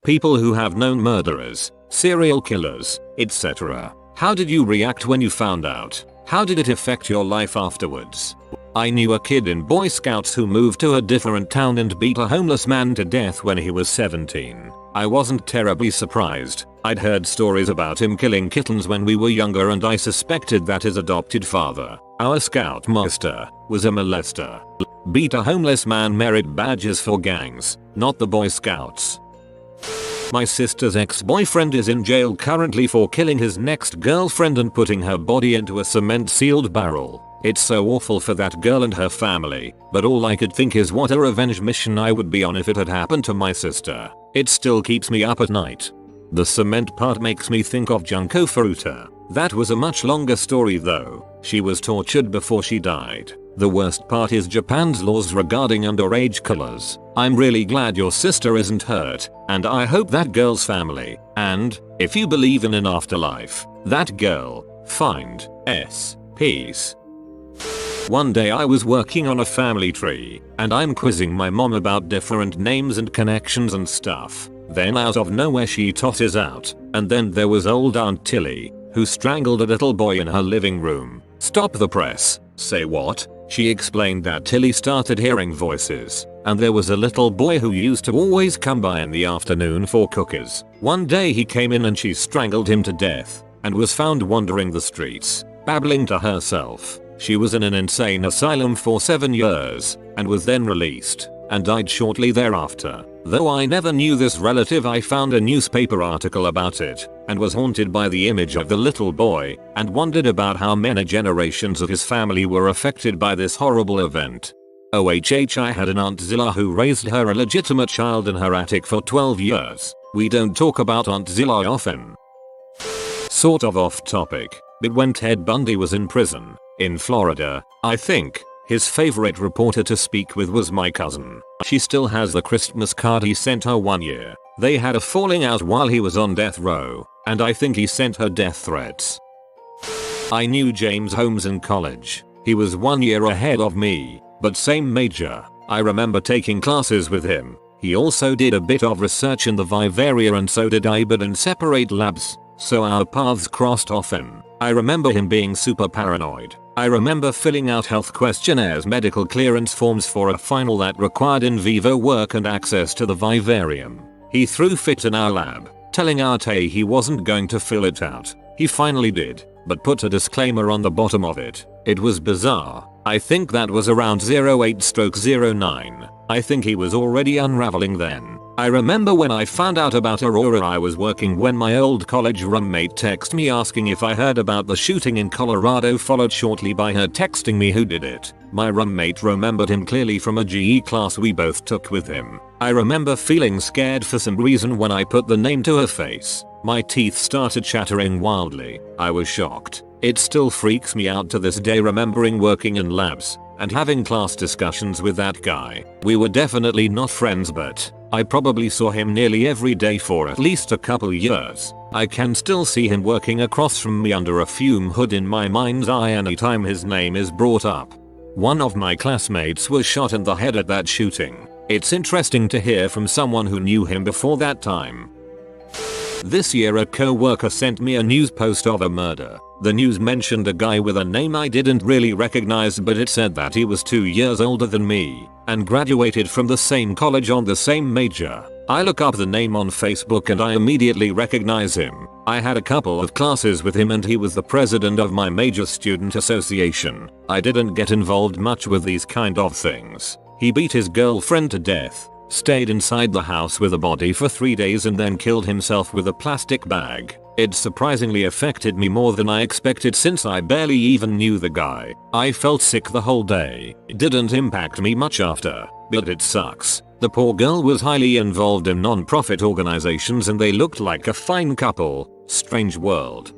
people who have known murderers, serial killers, etc. How did you react when you found out? How did it affect your life afterwards? I knew a kid in Boy Scouts who moved to a different town and beat a homeless man to death when he was 17. I wasn't terribly surprised. I'd heard stories about him killing kittens when we were younger, and I suspected that his adopted father, our scout master, was a molester. Beat a homeless man merit badges for gangs, not the Boy Scouts. My sister's ex-boyfriend is in jail currently for killing his next girlfriend and putting her body into a cement-sealed barrel. It's so awful for that girl and her family, but all I could think is what a revenge mission I would be on if it had happened to my sister. It still keeps me up at night. The cement part makes me think of Junko Furuta. That was a much longer story though. She was tortured before she died. The worst part is Japan's laws regarding underage killers. I'm really glad your sister isn't hurt, and I hope that girl's family, and, if you believe in an afterlife, that girl, find peace. One day I was working on a family tree, and I'm quizzing my mom about different names and connections and stuff. Then out of nowhere she tosses out, and then there was old Aunt Tilly, who strangled a little boy in her living room. Stop the press. Say what? She explained that Tilly started hearing voices, and there was a little boy who used to always come by in the afternoon for cookies. One day he came in and she strangled him to death, and was found wandering the streets, babbling to herself. She was in an insane asylum for 7 years, and was then released, and died shortly thereafter. Though I never knew this relative, I found a newspaper article about it, and was haunted by the image of the little boy, and wondered about how many generations of his family were affected by this horrible event. OHH, I had an Aunt Zilla who raised her illegitimate child in her attic for 12 years. We don't talk about Aunt Zilla often. Sort of off topic, but when Ted Bundy was in prison, in Florida, I think, his favorite reporter to speak with was my cousin. She still has the Christmas card he sent her one year. They had a falling out while he was on death row, and I think he sent her death threats. I knew James Holmes in college. He was 1 year ahead of me, but same major. I remember taking classes with him. He also did a bit of research in the Vive area, and so did I, but in separate labs, so our paths crossed often. I remember him being super paranoid. I remember filling out health questionnaires, medical clearance forms for a final that required in vivo work and access to the vivarium. He threw fit in our lab, telling our TA he wasn't going to fill it out. He finally did, but put a disclaimer on the bottom of it. It was bizarre. I think that was around 08/09. I think he was already unraveling then. I remember when I found out about Aurora, I was working when my old college roommate texted me asking if I heard about the shooting in Colorado, followed shortly by her texting me who did it. My roommate remembered him clearly from a GE class we both took with him. I remember feeling scared for some reason when I put the name to her face. My teeth started chattering wildly. I was shocked. It still freaks me out to this day remembering working in labs and having class discussions with that guy. We were definitely not friends, but I probably saw him nearly every day for at least a couple years. I can still see him working across from me under a fume hood in my mind's eye anytime his name is brought up. One of my classmates was shot in the head at that shooting. It's interesting to hear from someone who knew him before that time. This year a co-worker sent me a news post of a murder. The news mentioned a guy with a name I didn't really recognize, but it said that he was 2 years older than me and graduated from the same college on the same major. I look up the name on Facebook and I immediately recognize him. I had a couple of classes with him and he was the president of my major student association. I didn't get involved much with these kind of things. He beat his girlfriend to death, stayed inside the house with a body for 3 days, and then killed himself with a plastic bag. It surprisingly affected me more than I expected since I barely even knew the guy. I felt sick the whole day. It didn't impact me much after, but it sucks. The poor girl was highly involved in non-profit organizations and they looked like a fine couple. Strange world.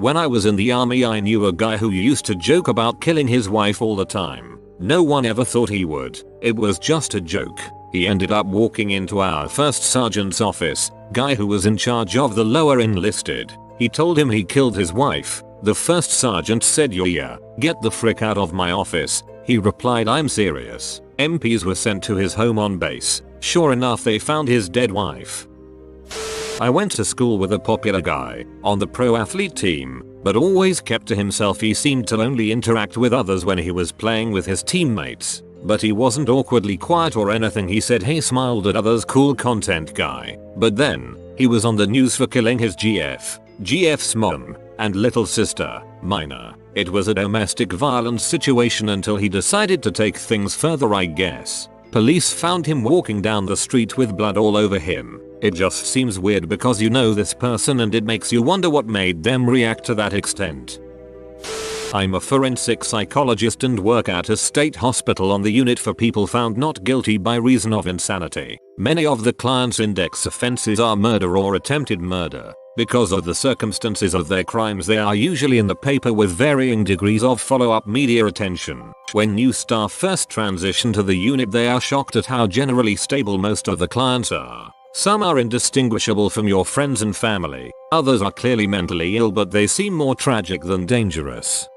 When I was in the army, I knew a guy who used to joke about killing his wife all the time. No one ever thought he would. It was just a joke. He ended up walking into our first sergeant's office, guy who was in charge of the lower enlisted. He told him he killed his wife. The first sergeant said, "Yeah, get the frick out of my office." He replied, "I'm serious." MPs were sent to his home on base. Sure enough, they found his dead wife. I went to school with a popular guy on the pro athlete team, but always kept to himself. He seemed to only interact with others when he was playing with his teammates. But he wasn't awkwardly quiet or anything. He said he smiled at others, cool content guy. But then, he was on the news for killing his GF's mom, and little sister, minor. It was a domestic violence situation until he decided to take things further, I guess. Police found him walking down the street with blood all over him. It just seems weird because you know this person and it makes you wonder what made them react to that extent. I'm a forensic psychologist and work at a state hospital on the unit for people found not guilty by reason of insanity. Many of the clients' index offenses are murder or attempted murder. Because of the circumstances of their crimes, they are usually in the paper with varying degrees of follow-up media attention. When new staff first transition to the unit, they are shocked at how generally stable most of the clients are. Some are indistinguishable from your friends and family. Others are clearly mentally ill, but they seem more tragic than dangerous.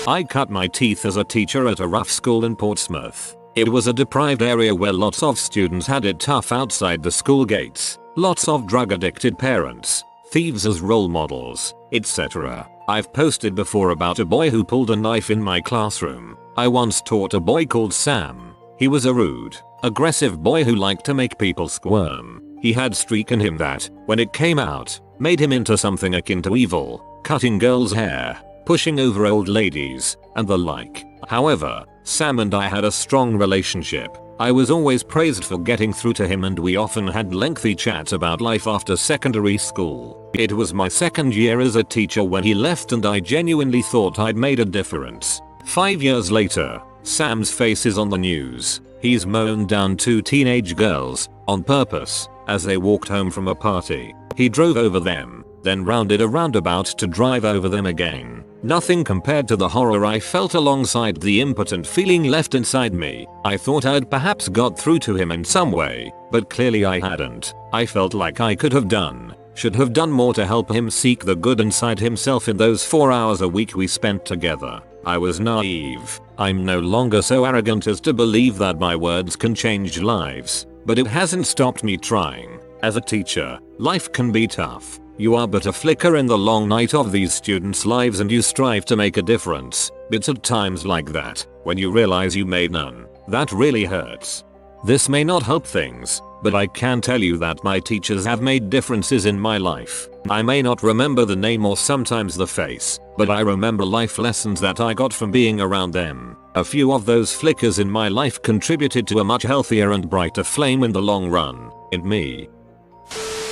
I cut my teeth as a teacher at a rough school in Portsmouth. It was a deprived area where lots of students had it tough outside the school gates. Lots of drug-addicted parents, thieves as role models, etc. I've posted before about a boy who pulled a knife in my classroom. I once taught a boy called Sam. He was a rude, aggressive boy who liked to make people squirm. He had streak in him that, when it came out, made him into something akin to evil, cutting girls' hair, pushing over old ladies, and the like. However, Sam and I had a strong relationship. I was always praised for getting through to him and we often had lengthy chats about life after secondary school. It was my second year as a teacher when he left and I genuinely thought I'd made a difference. 5 years later, Sam's face is on the news. He's mown down 2 teenage girls, on purpose, as they walked home from a party. He drove over them, then rounded a roundabout to drive over them again. Nothing compared to the horror I felt alongside the impotent feeling left inside me. I thought I'd perhaps got through to him in some way, but clearly I hadn't. I felt like I should have done more to help him seek the good inside himself in those 4 hours a week we spent together. I was naive. I'm no longer so arrogant as to believe that my words can change lives, but it hasn't stopped me trying. As a teacher, life can be tough. You are but a flicker in the long night of these students' lives and you strive to make a difference. It's at times like that, when you realize you made none, that really hurts. This may not help things, but I can tell you that my teachers have made differences in my life. I may not remember the name or sometimes the face, but I remember life lessons that I got from being around them. A few of those flickers in my life contributed to a much healthier and brighter flame in the long run, in me.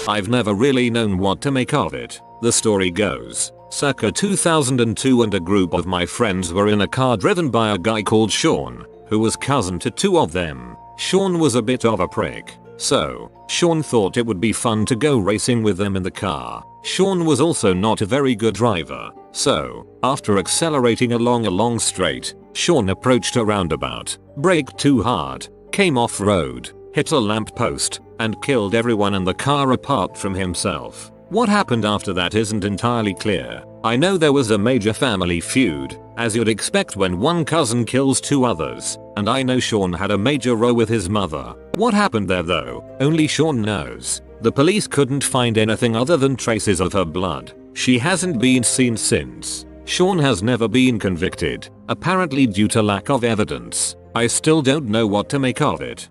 I've never really known what to make of it. The story goes, circa 2002 and a group of my friends were in a car driven by a guy called Sean, who was cousin to 2 of them. Sean was a bit of a prick, so Sean thought it would be fun to go racing with them in the car. Sean was also not a very good driver, so after accelerating along a long straight, Sean approached a roundabout, braked too hard, came off road, hit a lamppost, and killed everyone in the car apart from himself. What happened after that isn't entirely clear. I know there was a major family feud, as you'd expect when one cousin kills 2 others, and I know Sean had a major row with his mother. What happened there though, only Sean knows. The police couldn't find anything other than traces of her blood. She hasn't been seen since. Sean has never been convicted, apparently due to lack of evidence. I still don't know what to make of it.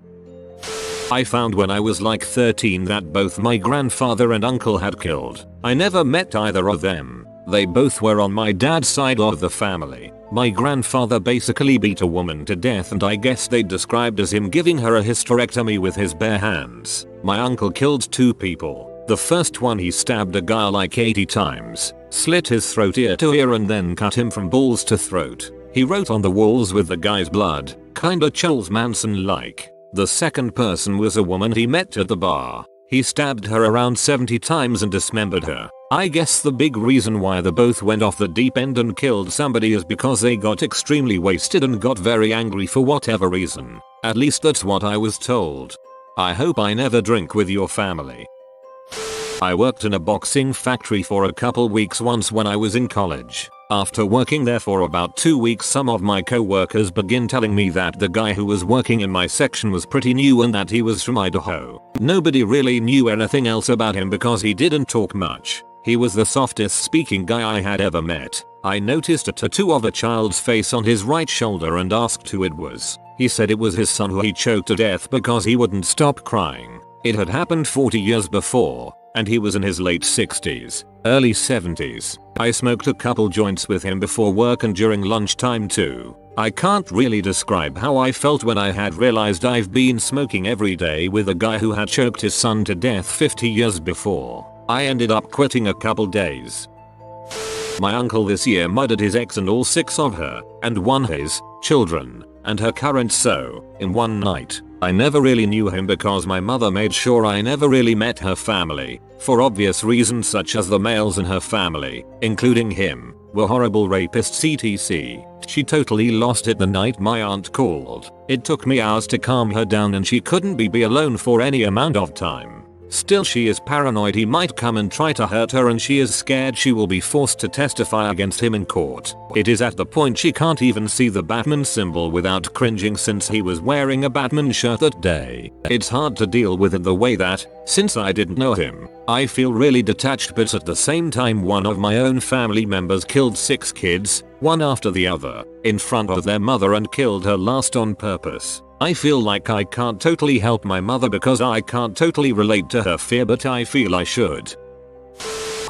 I found when I was like 13 that both my grandfather and uncle had killed. I never met either of them. They both were on my dad's side of the family. My grandfather basically beat a woman to death and I guess they described as him giving her a hysterectomy with his bare hands. My uncle killed 2 people. The first one he stabbed a guy like 80 times, slit his throat ear to ear and then cut him from balls to throat. He wrote on the walls with the guy's blood, kinda Charles Manson like. The second person was a woman he met at the bar. He stabbed her around 70 times and dismembered her. I guess the big reason why they both went off the deep end and killed somebody is because they got extremely wasted and got very angry for whatever reason. At least that's what I was told. I hope I never drink with your family. I worked in a boxing factory for a couple weeks once when I was in college. After working there for about 2 weeks, some of my co-workers begin telling me that the guy who was working in my section was pretty new and that he was from Idaho. Nobody really knew anything else about him because he didn't talk much. He was the softest speaking guy I had ever met. I noticed a tattoo of a child's face on his right shoulder and asked who it was. He said it was his son who he choked to death because he wouldn't stop crying. It had happened 40 years before, and he was in his late 60s, early 70s. I smoked a couple joints with him before work and during lunchtime too. I can't really describe how I felt when I had realized I've been smoking every day with a guy who had choked his son to death 50 years before. I ended up quitting a couple days. My uncle this year murdered his ex and all 6 of her, and one his children, and her current in one night. I never really knew him because my mother made sure I never really met her family, for obvious reasons such as the males in her family, including him, were horrible rapists etc. She totally lost it the night my aunt called. It took me hours to calm her down and she couldn't be alone for any amount of time. Still, she is paranoid he might come and try to hurt her and she is scared she will be forced to testify against him in court. It is at the point she can't even see the Batman symbol without cringing since he was wearing a Batman shirt that day. It's hard to deal with it the way that, since I didn't know him, I feel really detached, but at the same time one of my own family members killed 6 kids, one after the other, in front of their mother and killed her last on purpose. I feel like I can't totally help my mother because I can't totally relate to her fear, but I feel I should.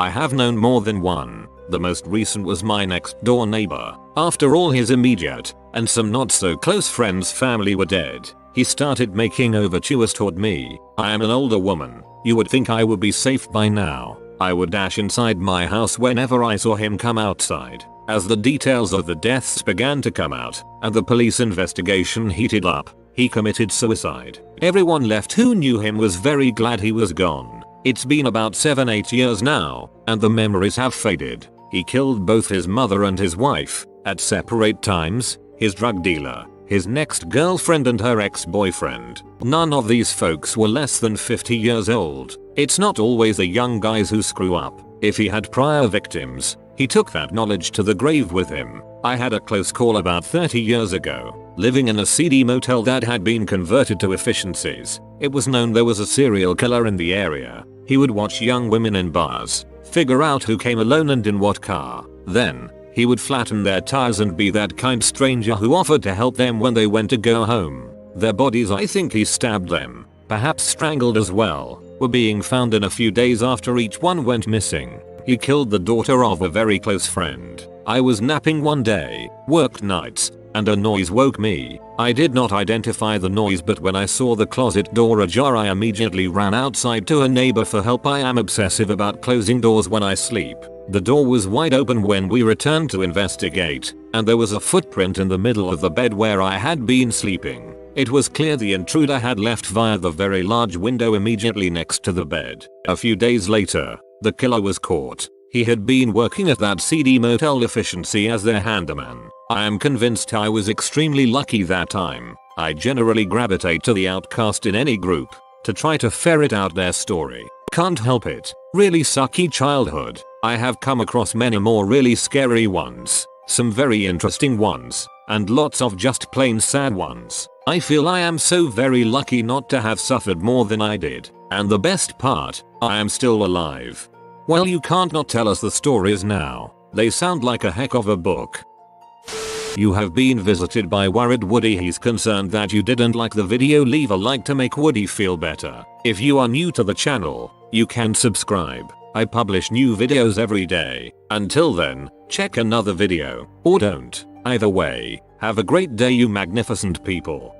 I have known more than one. The most recent was my next door neighbor. After all his immediate, and some not so close friends' family were dead, he started making overtures toward me. I am an older woman. You would think I would be safe by now. I would dash inside my house whenever I saw him come outside. As the details of the deaths began to come out, and the police investigation heated up, he committed suicide. Everyone left who knew him was very glad he was gone. It's been about 7-8 years now, and the memories have faded. He killed both his mother and his wife, at separate times, his drug dealer, his next girlfriend and her ex-boyfriend. None of these folks were less than 50 years old. It's not always the young guys who screw up. If he had prior victims, he took that knowledge to the grave with him. I had a close call about 30 years ago. Living in a seedy motel that had been converted to efficiencies, it was known there was a serial killer in the area. He would watch young women in bars, figure out who came alone and in what car. Then, he would flatten their tires and be that kind stranger who offered to help them when they went to go home. Their bodies, I think he stabbed them, perhaps strangled as well, were being found in a few days after each one went missing. He killed the daughter of a very close friend. I was napping one day, worked nights, and a noise woke me. I did not identify the noise, but when I saw the closet door ajar I immediately ran outside to a neighbor for help. I am obsessive about closing doors when I sleep. The door was wide open when we returned to investigate, and there was a footprint in the middle of the bed where I had been sleeping. It was clear the intruder had left via the very large window immediately next to the bed. A few days later, the killer was caught. He had been working at that seedy motel efficiency as their handyman. I am convinced I was extremely lucky that time. I generally gravitate to the outcast in any group, to try to ferret out their story. Can't help it. Really sucky childhood. I have come across many more really scary ones, some very interesting ones, and lots of just plain sad ones. I feel I am so very lucky not to have suffered more than I did. And the best part, I am still alive. Well, you can't not tell us the stories now. They sound like a heck of a book. You have been visited by worried Woody. He's concerned that you didn't like the video. Leave a like to make Woody feel better. If you are new to the channel, you can subscribe. I publish new videos every day. Until then, check another video, or don't. Either way, have a great day, you magnificent people.